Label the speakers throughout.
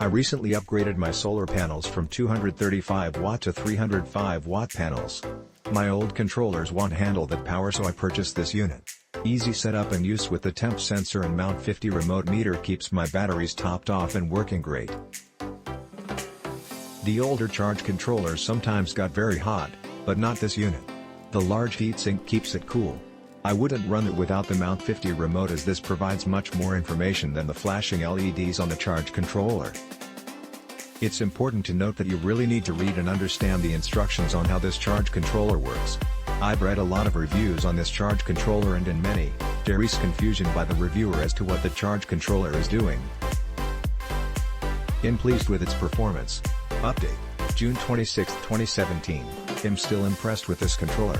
Speaker 1: I recently upgraded my solar panels from 235 watt to 305 watt panels. My old controllers won't handle that power, so I purchased this unit. Easy setup and use with the temp sensor and Mount 50 remote meter keeps my batteries topped off and working great. The older charge controllers sometimes got very hot, but not this unit. The large heatsink keeps it cool. I wouldn't run it without the Mount 50 remote, as this provides much more information than the flashing LEDs on the charge controller. It's important to note that you really need to read and understand the instructions on how this charge controller works. I've read a lot of reviews on this charge controller, and in many, there is confusion by the reviewer as to what the charge controller is doing. I'm pleased with its performance. Update, June 26, 2017. I'm still impressed with this controller.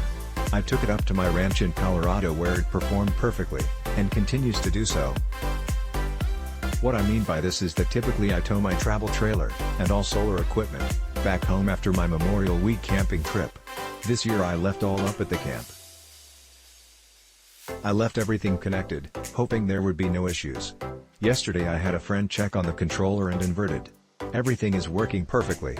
Speaker 1: I took it up to my ranch in Colorado where it performed perfectly, and continues to do so. What I mean by this is that typically I tow my travel trailer, and all solar equipment, back home after my Memorial Week camping trip. This year I left all up at the camp. I left everything connected, hoping there would be no issues. Yesterday I had a friend check on the controller and inverted. Everything is working perfectly.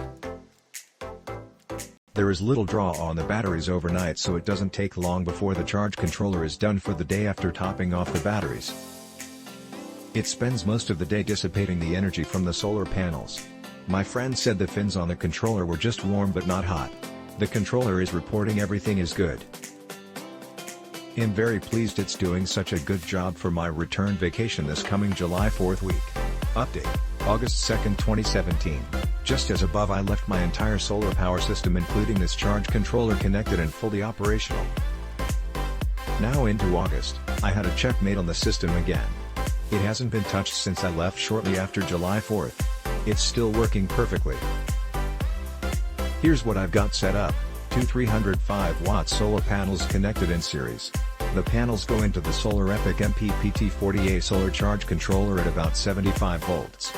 Speaker 1: There is little draw on the batteries overnight, so it doesn't take long before the charge controller is done for the day after topping off the batteries. It spends most of the day dissipating the energy from the solar panels. My friend said the fins on the controller were just warm but not hot. The controller is reporting everything is good. I'm very pleased it's doing such a good job for my return vacation this coming July 4th week. Update, August 2, 2017. Just as above, I left my entire solar power system including this charge controller connected and fully operational. Now into August, I had a check made on the system again. It hasn't been touched since I left shortly after July 4th. It's still working perfectly. Here's what I've got set up: two 305 watt solar panels connected in series. The panels go into the Solar Epic MPPT 40A solar charge controller at about 75 volts.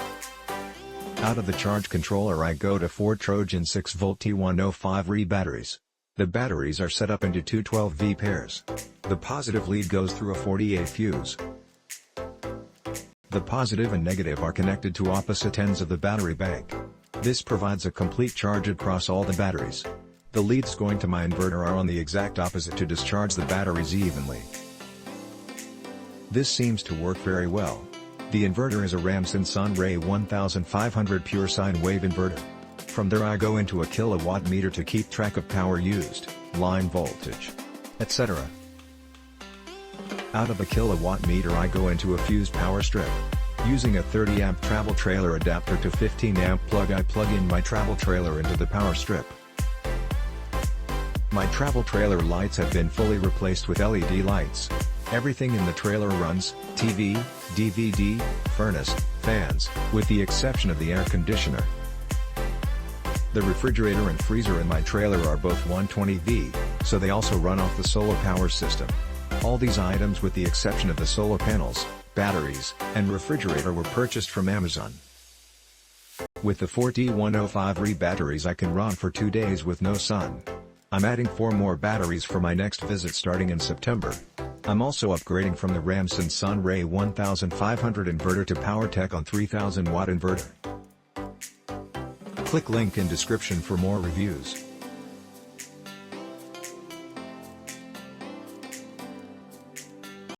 Speaker 1: Out of the charge controller I go to 4 Trojan 6V T105 batteries. The batteries are set up into two 12V pairs. The positive lead goes through a 40A fuse. The positive and negative are connected to opposite ends of the battery bank. This provides a complete charge across all the batteries. The leads going to my inverter are on the exact opposite to discharge the batteries evenly. This seems to work very well. The inverter is a Ramson Sunray 1500 pure sine wave inverter. From there I go into a kilowatt meter to keep track of power used, line voltage, etc. Out of the kilowatt meter I go into a fused power strip. Using a 30 amp travel trailer adapter to 15 amp plug, I plug in my travel trailer into the power strip. My travel trailer lights have been fully replaced with LED lights. Everything in the trailer runs: TV, DVD, furnace, fans, with the exception of the air conditioner. The refrigerator and freezer in my trailer are both 120V, so they also run off the solar power system. All these items with the exception of the solar panels, batteries, and refrigerator were purchased from Amazon. With the 4 T105 batteries I can run for 2 days with no sun. I'm adding 4 more batteries for my next visit starting in September. I'm also upgrading from the Ramson Sunray 1500 inverter to PowerTech on 3000 watt inverter. Click link in description for more reviews.